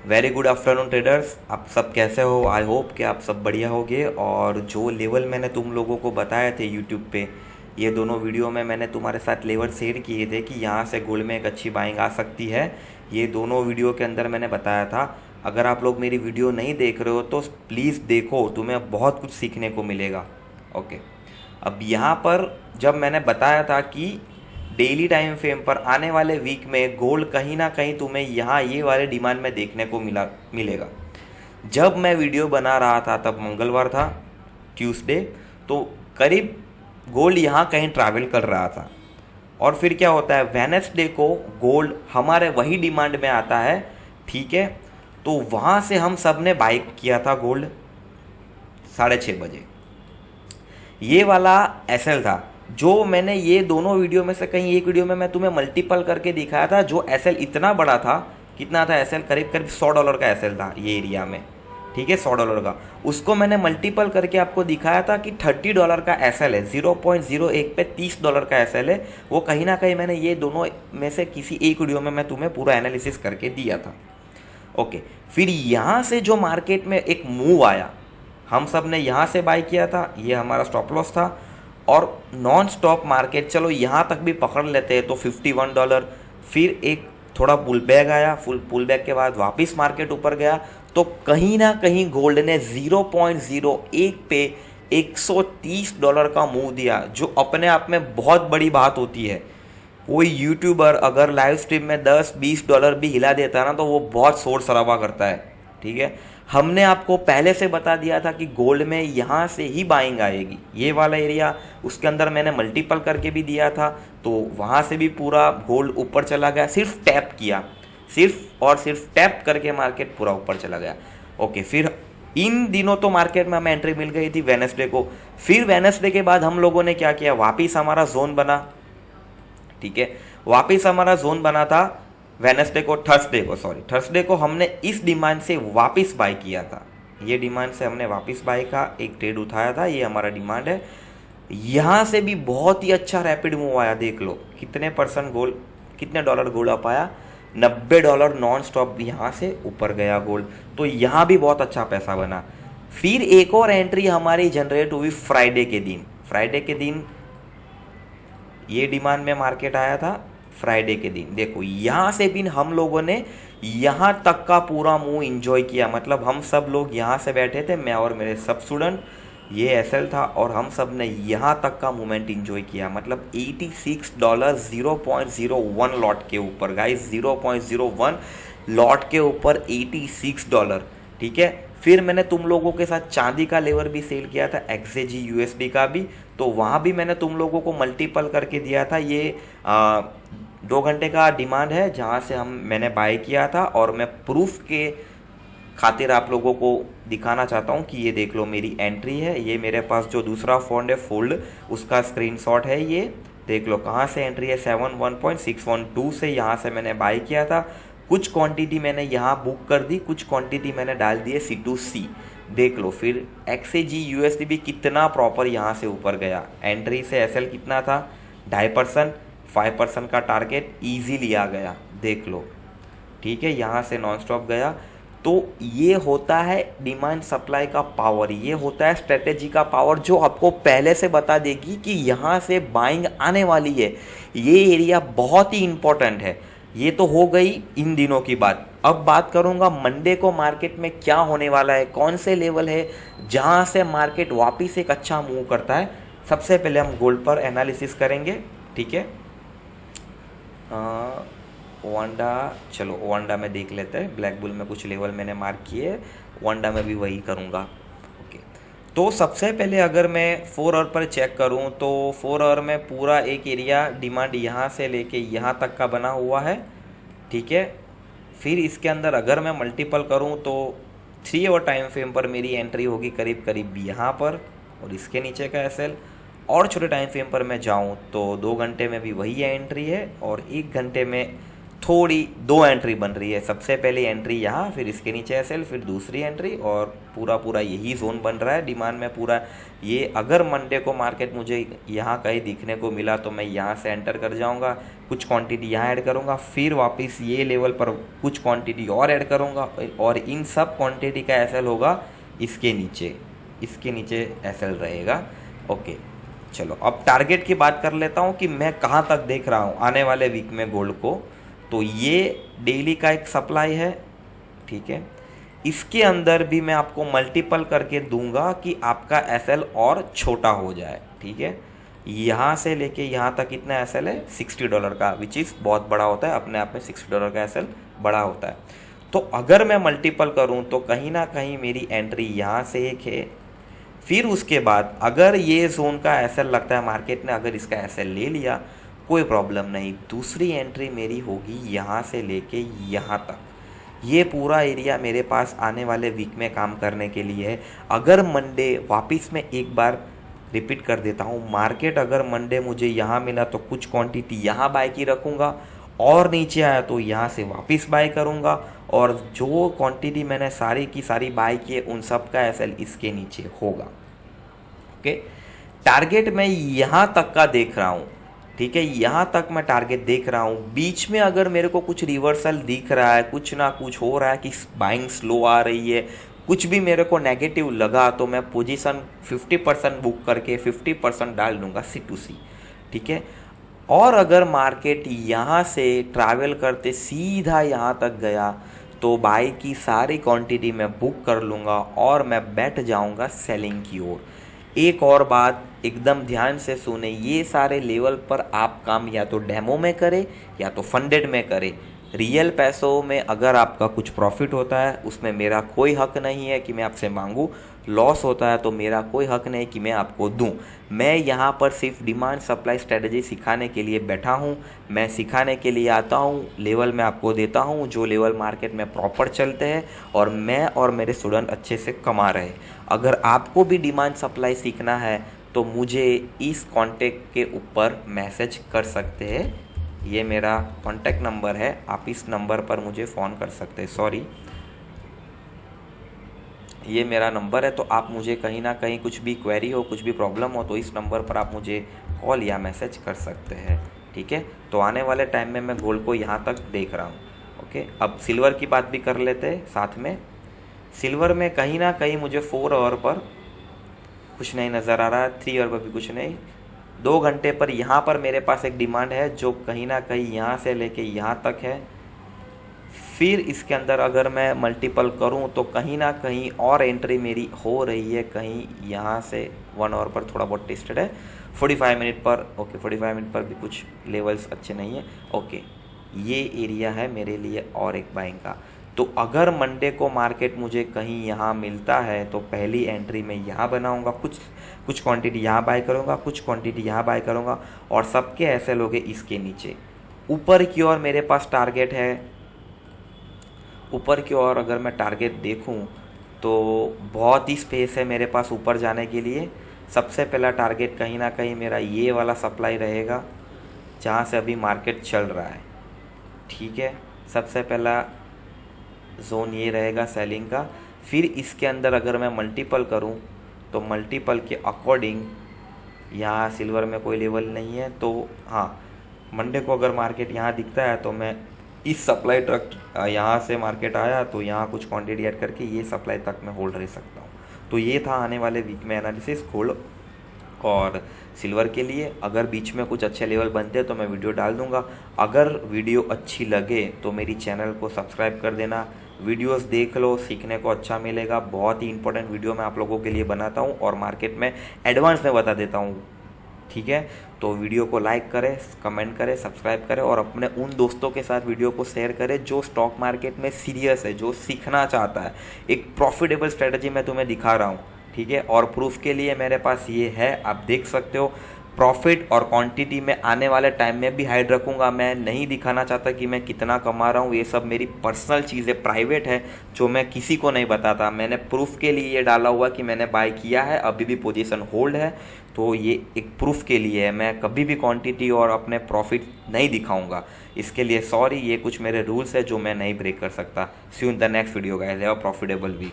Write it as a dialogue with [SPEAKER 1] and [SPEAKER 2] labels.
[SPEAKER 1] Very good afternoon traders, आप सब कैसे हो? आई होप कि आप सब बढ़िया होगे। और जो लेवल मैंने तुम लोगों को बताए थे यूट्यूब पे, ये दोनों वीडियो में मैंने तुम्हारे साथ लेवल शेयर किए थे कि यहाँ से गोल्ड में एक अच्छी बाइंग आ सकती है। ये दोनों वीडियो के अंदर मैंने बताया था। अगर आप लोग मेरी वीडियो नहीं देख रहे हो तो प्लीज़ देखो, तुम्हें बहुत कुछ सीखने को मिलेगा। ओके, अब यहाँ पर जब मैंने बताया था कि डेली टाइम फ्रेम पर आने वाले वीक में गोल्ड कहीं ना कहीं तुम्हें यहाँ ये वाले डिमांड में देखने को मिलेगा। जब मैं वीडियो बना रहा था तब मंगलवार था, ट्यूसडे, तो करीब गोल्ड यहाँ कहीं ट्रैवल कर रहा था। और फिर क्या होता है, वेडनेसडे को गोल्ड हमारे वही डिमांड में आता है। ठीक है, तो वहाँ से हम सब ने बाई किया था गोल्ड 6:30 बजे। ये वाला एसएल था जो मैंने ये दोनों वीडियो में से कहीं एक वीडियो में मैं तुम्हें मल्टीपल करके दिखाया था। जो एसएल इतना बड़ा था, कितना था एसएल, करीब करीब $100 का एसएल था ये एरिया में। ठीक है, $100 का, उसको मैंने मल्टीपल करके आपको दिखाया था कि $30 का एसएल है, 0.01 पे $30 का एसएल है। वो कहीं ना कहीं मैंने ये दोनों में से किसी एक वीडियो में मैं तुम्हें पूरा एनालिसिस करके दिया था। ओके, फिर यहाँ से जो मार्केट में एक मूव आया, हम सब ने यहाँ से बाय किया था, ये हमारा स्टॉप लॉस था। और नॉन स्टॉप मार्केट चलो यहाँ तक भी पकड़ लेते हैं तो $51। फिर एक थोड़ा पुल बैक आया, फुल पुल बैक के बाद वापस मार्केट ऊपर गया, तो कहीं ना कहीं गोल्ड ने 0.01 पे $130 का मूव दिया, जो अपने आप में बहुत बड़ी बात होती है। कोई यूट्यूबर अगर लाइव स्ट्रीम में $10-20 भी हिला देता है ना, तो वो बहुत शोर शराबा करता है। ठीक है, हमने आपको पहले से बता दिया था कि गोल्ड में यहाँ से ही बाइंग आएगी। ये वाला एरिया उसके अंदर मैंने मल्टीपल करके भी दिया था, तो वहाँ से भी पूरा गोल्ड ऊपर चला गया। सिर्फ टैप किया, सिर्फ और सिर्फ टैप करके मार्केट पूरा ऊपर चला गया। ओके, फिर इन दिनों तो मार्केट में हमें एंट्री मिल गई थी वेडनेसडे को। फिर वेडनेसडे के बाद हम लोगों ने क्या किया, वापिस हमारा जोन बना। ठीक है, वापिस हमारा जोन बना था थर्सडे को हमने इस डिमांड से वापस बाय किया था। ये डिमांड से हमने वापस बाय का एक ट्रेड उठाया था, ये हमारा डिमांड है। यहाँ से भी बहुत ही अच्छा रैपिड मूव आया, देख लो कितने परसेंट गोल्ड, कितने डॉलर गोल्ड अप आया, $90 नॉन स्टॉप यहाँ से ऊपर गया गोल्ड। तो यहाँ भी बहुत अच्छा पैसा बना। फिर एक और एंट्री हमारी जनरेट हुई फ्राइडे के दिन ये डिमांड में मार्केट आया था। फ्राइडे के दिन देखो यहाँ से भी हम लोगों ने यहाँ तक का पूरा मूव इंजॉय किया। मतलब हम सब लोग यहाँ से बैठे थे, मैं और मेरे सब स्टूडेंट, ये एसएल था, और हम सब ने यहाँ तक का मूवमेंट इंजॉय किया। मतलब $86 0.01 लॉट के ऊपर, गाइस 0.01 लॉट के ऊपर $86। ठीक है, फिर मैंने तुम लोगों के साथ चांदी का लेवर भी सेल किया था, XAG USD का भी, तो वहाँ भी मैंने तुम लोगों को मल्टीपल करके दिया था। ये 2 घंटे का डिमांड है जहाँ से मैंने बाय किया था। और मैं प्रूफ के खातिर आप लोगों को दिखाना चाहता हूँ कि ये देख लो मेरी एंट्री है। ये मेरे पास जो दूसरा फंड है फोल्ड, उसका स्क्रीनशॉट है, ये देख लो कहाँ से एंट्री है। 71.612 से यहाँ से मैंने बाय किया था। कुछ क्वांटिटी मैंने यहाँ बुक कर दी, कुछ क्वांटिटी मैंने डाल दी है C2C। देख लो फिर XAG USD भी कितना प्रॉपर यहाँ से ऊपर गया। एंट्री से एसएल कितना था, 2.5%, 5% का टारगेट इजीली आ गया, देख लो। ठीक है, यहाँ से नॉन स्टॉप गया। तो ये होता है डिमांड सप्लाई का पावर, ये होता है स्ट्रेटेजी का पावर, जो आपको पहले से बता देगी कि यहाँ से बाइंग आने वाली है। ये एरिया बहुत ही इंपॉर्टेंट है। ये तो हो गई इन दिनों की बात। अब बात करूंगा मंडे को मार्केट में क्या होने वाला है, कौन से लेवल है जहां से मार्केट वापस एक अच्छा मूव करता है। सबसे पहले हम गोल्ड पर एनालिसिस करेंगे। ठीक है, वांडा, चलो वांडा में देख लेते हैं। ब्लैक बुल में कुछ लेवल मैंने मार्क किए, वांडा में भी वही करूंगा। ओके, तो सबसे पहले अगर मैं 4 आवर पर चेक करूं तो 4 आवर में पूरा एक एरिया डिमांड यहाँ से लेके यहाँ तक का बना हुआ है। ठीक है, फिर इसके अंदर अगर मैं मल्टीपल करूं तो 3 आवर टाइम फ्रेम पर मेरी एंट्री होगी करीब करीब यहाँ पर, और इसके नीचे का एसएल। और छोटे टाइम फ्रेम पर मैं जाऊं तो 2 घंटे में भी वही एंट्री है, और 1 घंटे में थोड़ी 2 एंट्री बन रही है। सबसे पहली एंट्री यहाँ, फिर इसके नीचे एसएल, फिर दूसरी एंट्री, और पूरा यही जोन बन रहा है डिमांड में पूरा। ये अगर मंडे को मार्केट मुझे यहाँ कहीं दिखने को मिला तो मैं यहाँ से एंटर कर जाऊँगा, कुछ क्वांटिटी यहाँ ऐड करूँगा, फिर वापस ये लेवल पर कुछ क्वांटिटी और ऐड करूँगा, और इन सब क्वांटिटी का एसएल होगा इसके नीचे एसएल रहेगा। ओके, चलो अब टारगेट की बात कर लेता हूँ कि मैं कहाँ तक देख रहा हूँ आने वाले वीक में गोल्ड को। तो ये डेली का एक सप्लाई है, ठीक है। इसके अंदर भी मैं आपको मल्टीपल करके दूंगा कि आपका एसएल और छोटा हो जाए, ठीक है। यहाँ से लेके यहाँ तक कितना एसएल है, $60 का, विच इज़ बहुत बड़ा होता है अपने आप में। $60 का एसएल बड़ा होता है। तो अगर मैं मल्टीपल करूँ तो कहीं ना कहीं मेरी एंट्री यहाँ से एक है, फिर उसके बाद अगर ये जोन का एसएल लगता है मार्केट ने अगर इसका एसएल ले लिया कोई प्रॉब्लम नहीं, दूसरी एंट्री मेरी होगी यहाँ से लेके यहाँ तक। ये पूरा एरिया मेरे पास आने वाले वीक में काम करने के लिए है। अगर मंडे वापस मैं एक बार रिपीट कर देता हूँ, मार्केट अगर मंडे मुझे यहाँ मिला तो कुछ क्वांटिटी यहाँ बाय की रखूँगा, और नीचे आया तो यहाँ से वापस बाय करूँगा, और जो क्वांटिटी मैंने सारी की सारी बाय की है उन सब का एसएल इसके नीचे होगा। ओके, टारगेट मैं यहाँ तक का देख रहा हूँ, ठीक है। यहाँ तक मैं टारगेट देख रहा हूँ। बीच में अगर मेरे को कुछ रिवर्सल दिख रहा है, कुछ ना कुछ हो रहा है कि बाइंग स्लो आ रही है, कुछ भी मेरे को नेगेटिव लगा, तो मैं पोजीशन 50% बुक करके 50% डाल दूंगा C2C, ठीक है। और अगर मार्केट यहाँ से ट्रैवल करते सीधा यहाँ तक गया तो बाई की सारी क्वांटिटी मैं बुक कर लूँगा और मैं बैठ जाऊँगा सेलिंग की ओर। एक और बात एकदम ध्यान से सुने, ये सारे लेवल पर आप काम या तो डेमो में करें या तो फंडेड में करें। रियल पैसों में अगर आपका कुछ प्रॉफिट होता है उसमें मेरा कोई हक नहीं है कि मैं आपसे मांगूं, लॉस होता है तो मेरा कोई हक नहीं कि मैं आपको दूं। मैं यहाँ पर सिर्फ डिमांड सप्लाई स्ट्रेटजी सिखाने के लिए बैठा हूँ। मैं सिखाने के लिए आता हूँ, लेवल में आपको देता हूँ जो लेवल मार्केट में प्रॉपर चलते हैं और मैं और मेरे स्टूडेंट अच्छे से कमा रहे हैं। अगर आपको भी डिमांड सप्लाई सीखना है तो मुझे इस कॉन्टैक्ट के ऊपर मैसेज कर सकते हैं। ये मेरा कॉन्टैक्ट नंबर है, आप इस नंबर पर मुझे फ़ोन कर सकते हैं। सॉरी, ये मेरा नंबर है, तो आप मुझे कहीं ना कहीं कुछ भी क्वेरी हो, कुछ भी प्रॉब्लम हो तो इस नंबर पर आप मुझे कॉल या मैसेज कर सकते हैं, ठीक है। तो आने वाले टाइम में मैं गोल्ड को यहाँ तक देख रहा हूँ। ओके, अब सिल्वर की बात भी कर लेते हैं साथ में। सिल्वर में कहीं ना कहीं मुझे 4 आवर पर कुछ नहीं नज़र आ रहा है, 3 आवर पर भी कुछ नहीं, 2 घंटे पर यहाँ पर मेरे पास एक डिमांड है जो कहीं ना कहीं यहाँ से लेके यहाँ तक है। फिर इसके अंदर अगर मैं मल्टीपल करूँ तो कहीं ना कहीं और एंट्री मेरी हो रही है, कहीं यहाँ से 1 आवर पर थोड़ा बहुत टेस्टेड है, 45 मिनट पर। ओके, 45 मिनट पर भी कुछ लेवल्स अच्छे नहीं है। ओके, ये एरिया है मेरे लिए और एक बाइंग का। तो अगर मंडे को मार्केट मुझे कहीं यहाँ मिलता है तो पहली एंट्री मैं यहाँ बनाऊँगा, कुछ क्वांटिटी यहाँ बाय करूँगा, कुछ क्वांटिटी यहाँ बाय करूँगा, और सबके ऐसे लोगे इसके नीचे। ऊपर की ओर मेरे पास टारगेट है, ऊपर की ओर अगर मैं टारगेट देखूं तो बहुत ही स्पेस है मेरे पास ऊपर जाने के लिए। सबसे पहला टारगेट कहीं ना कहीं मेरा ये वाला सप्लाई रहेगा जहाँ से अभी मार्केट चल रहा है, ठीक है। सबसे पहला जोन ये रहेगा सेलिंग का। फिर इसके अंदर अगर मैं मल्टीपल करूं तो मल्टीपल के अकॉर्डिंग यहाँ सिल्वर में कोई लेवल नहीं है, तो हाँ, मंडे को अगर मार्केट यहाँ दिखता है तो मैं इस सप्लाई ट्रक यहाँ से मार्केट आया तो यहाँ कुछ क्वांटिटी ऐड करके ये सप्लाई तक मैं होल्ड रह सकता हूँ। तो ये था आने वाले वीक में एनालिसिस गोल्ड और सिल्वर के लिए। अगर बीच में कुछ अच्छे लेवल बनते हैं तो मैं वीडियो डाल दूंगा। अगर वीडियो अच्छी लगे तो मेरी चैनल को सब्सक्राइब कर देना, वीडियोस देख लो, सीखने को अच्छा मिलेगा। बहुत ही इंपॉर्टेंट वीडियो मैं आप लोगों के लिए बनाता हूँ और मार्केट में एडवांस में बता देता हूँ, ठीक है। तो वीडियो को लाइक करें, कमेंट करें, सब्सक्राइब करें और अपने उन दोस्तों के साथ वीडियो को शेयर करें जो स्टॉक मार्केट में सीरियस है, जो सीखना चाहता है। एक प्रॉफिटेबल स्ट्रेटजी मैं तुम्हें दिखा रहा हूँ, ठीक है। और प्रूफ के लिए मेरे पास ये है, आप देख सकते हो। प्रॉफिट और क्वांटिटी में आने वाले टाइम में भी हाइड रखूँगा। मैं नहीं दिखाना चाहता कि मैं कितना कमा रहा हूँ, ये सब मेरी पर्सनल चीज़ें प्राइवेट है जो मैं किसी को नहीं बताता। मैंने प्रूफ के लिए ये डाला हुआ कि मैंने बाय किया है, अभी भी पोजीशन होल्ड है, तो ये एक प्रूफ के लिए है। मैं कभी भी क्वांटिटी और अपने प्रॉफिट नहीं दिखाऊंगा, इसके लिए सॉरी। ये कुछ मेरे रूल्स है जो मैं नहीं ब्रेक कर सकता। See you in the next video guys, have a profitable week.